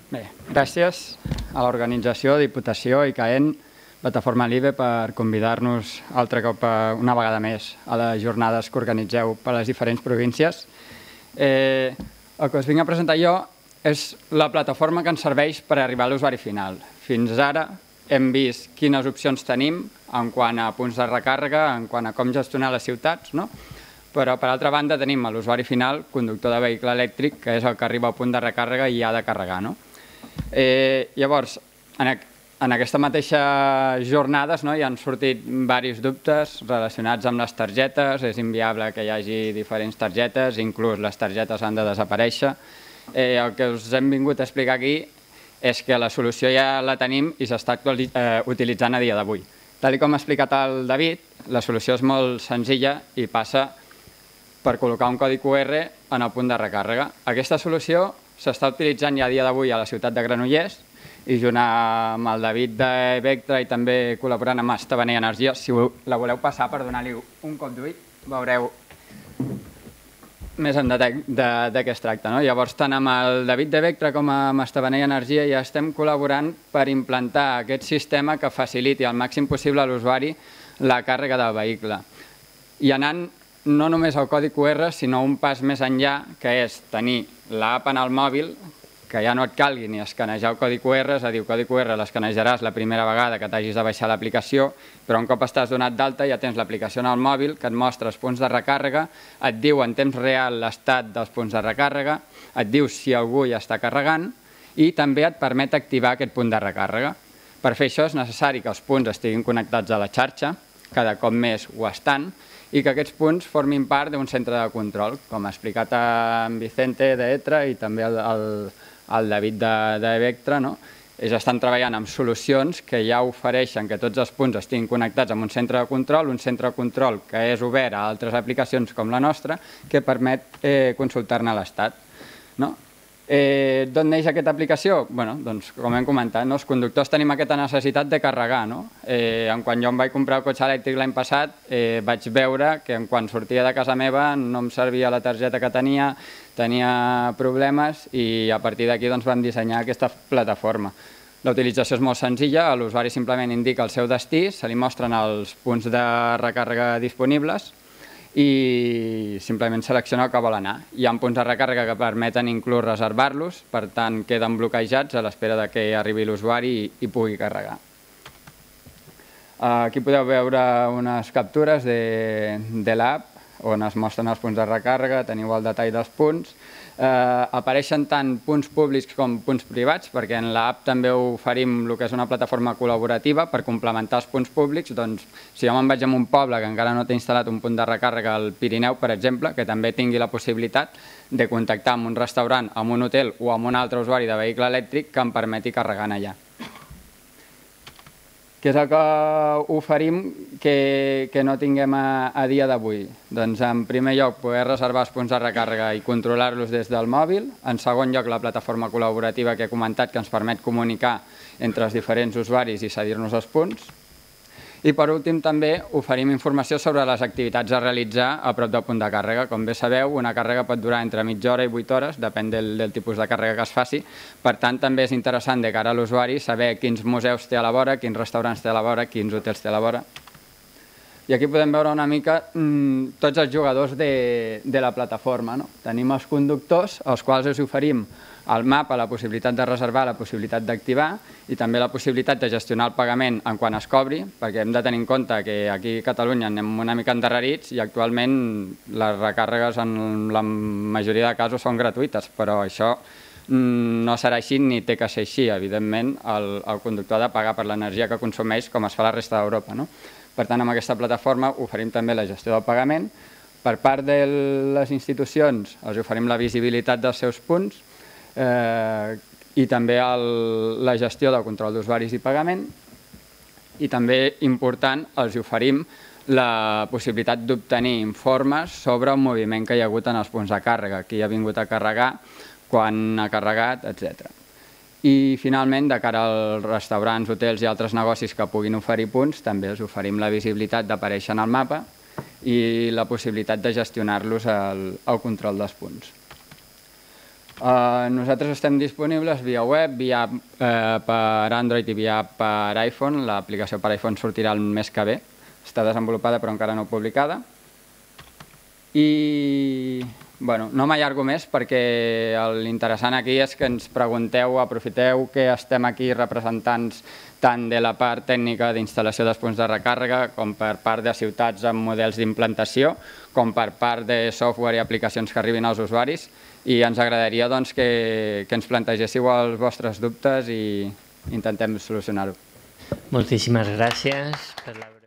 Bé, gràcies a l'organització, Diputació i CAEN, Plataforma LIBE, per convidar-nos altre cop una vegada més a les jornades que organitzeu per les diferents províncies. El que us vinc a presentar jo és la plataforma que ens serveix per arribar a l'usuari final. Fins ara hem vist quines opcions tenim en quant a punts de recàrrega, en quant a com gestionar les ciutats, no? Però, per altra banda, tenim l'usuari final, conductor de vehicle elèctric, que és el que arriba al punt de recàrrega i ha de carregar, no? Llavors, en aquesta mateixa jornades hi han sortit diversos dubtes relacionats amb les targetes. És inviable que hi hagi diferents targetes, inclús les targetes han de desaparèixer. El que us hem vingut a explicar aquí és que la solució ja la tenim i s'està utilitzant a dia d'avui. Tal com ha explicat el David, la solució és molt senzilla i passa per col·locar un codi QR en el punt de recàrrega. Aquesta solució s'està utilitzant ja a dia d'avui a la ciutat de Granollers i junt amb el David de Vectra i també col·laborant amb Estabanell Energia, si la voleu passar per donar-li un cop d'ull, veureu més en detall de què es tracta. Llavors, tant amb el David de Vectra com amb Estabanell Energia ja estem col·laborant per implantar aquest sistema que faciliti al màxim possible a l'usuari la càrrega del vehicle. I anant no només al codi QR, sinó un pas més enllà, que és tenir l'app en el mòbil, que ja no et calgui ni escanejar el codi QR, és a dir, el codi QR l'escanejaràs la primera vegada que t'hagis de baixar l'aplicació, però un cop estàs donat d'alta ja tens l'aplicació en el mòbil que et mostra els punts de recàrrega, et diu en temps real l'estat dels punts de recàrrega, et diu si algú ja està carregant i també et permet activar aquest punt de recàrrega. Per fer això és necessari que els punts estiguin connectats a la xarxa, cada cop més ho estan, i que aquests punts formin part d'un centre de control, com ha explicat en Vicente de Etra i també el David de Vectra. Ells estan treballant amb solucions que ja ofereixen que tots els punts estiguin connectats amb un centre de control que és obert a altres aplicacions com la nostra, que permet consultar-ne l'estat. D'on neix aquesta aplicació? Doncs, com hem comentat, els conductors tenim aquesta necessitat de carregar. Quan jo em vaig comprar el cotxe elèctric l'any passat, vaig veure que quan sortia de casa meva no em servia la targeta que tenia problemes i a partir d'aquí vam dissenyar aquesta plataforma. La utilització és molt senzilla, l'usuari simplement indica el seu destí, se li mostren els punts de recàrrega disponibles i simplement selecciona el que vol anar. Hi ha punts de recàrrega que permeten inclús reservar-los, per tant queden bloquejats a l'espera que arribi l'usuari i pugui carregar. Aquí podeu veure unes captures de l'app on es mostren els punts de recàrrega, teniu el detall dels punts. Apareixen tant punts públics com punts privats, perquè en l'app també oferim el que és una plataforma col·laborativa per complementar els punts públics. Doncs, si jo me'n vaig a un poble que encara no té instal·lat un punt de recàrrega al Pirineu, per exemple, que també tingui la possibilitat de contactar amb un restaurant, amb un hotel o amb un altre usuari de vehicle elèctric que em permeti carregar allà. Què és el que oferim que no tinguem a dia d'avui? Doncs, en primer lloc, poder reservar els punts de recàrrega i controlar-los des del mòbil. En segon lloc, la plataforma col·laborativa que he comentat, que ens permet comunicar entre els diferents usuaris i cedir-nos els punts. I, per últim, també oferim informació sobre les activitats a realitzar a prop del punt de càrrega. Com bé sabeu, una càrrega pot durar entre mitja hora i 8 hores, depèn del tipus de càrrega que es faci. Per tant, també és interessant de cara a l'usuari saber quins museus té a la vora, quins restaurants té a la vora, quins hotels té a la vora. I aquí podem veure una mica tots els jugadors de la plataforma. Tenim els conductors, als quals els oferim al mapa la possibilitat de reservar, la possibilitat d'activar i també la possibilitat de gestionar el pagament en quan es cobri, perquè hem de tenir en compte que aquí a Catalunya anem una mica endarrerits i actualment les recàrregues en la majoria de casos són gratuïtes, però això no serà així ni té que ser així. Evidentment, el conductor ha de pagar per l'energia que consumeix com es fa a la resta d'Europa. Per tant, amb aquesta plataforma oferim també la gestió del pagament. Per part de les institucions els oferim la visibilitat dels seus punts i també la gestió del control d'usuaris i pagament. I també, important, els oferim la possibilitat d'obtenir informes sobre el moviment que hi ha hagut en els punts de càrrega, qui ha vingut a carregar, quan ha carregat, etc. I, finalment, de cara als restaurants, hotels i altres negocis que puguin oferir punts, també els oferim la visibilitat d'aparèixer en el mapa i la possibilitat de gestionar-los al control dels punts. Nosaltres estem disponibles via web, via per Android i via per iPhone. L'aplicació per iPhone sortirà el mes que ve. Està desenvolupada però encara no publicada. I no m'allargo més perquè l'interessant aquí és que ens pregunteu, aprofiteu que estem aquí representants tant de la part tècnica d'instal·lació dels punts de recàrrega com per part de ciutats amb models d'implantació, com per part de software i aplicacions que arribin als usuaris, i ens agradaria que ens plantegéssiu els vostres dubtes i intentem solucionar-ho. Moltíssimes gràcies per la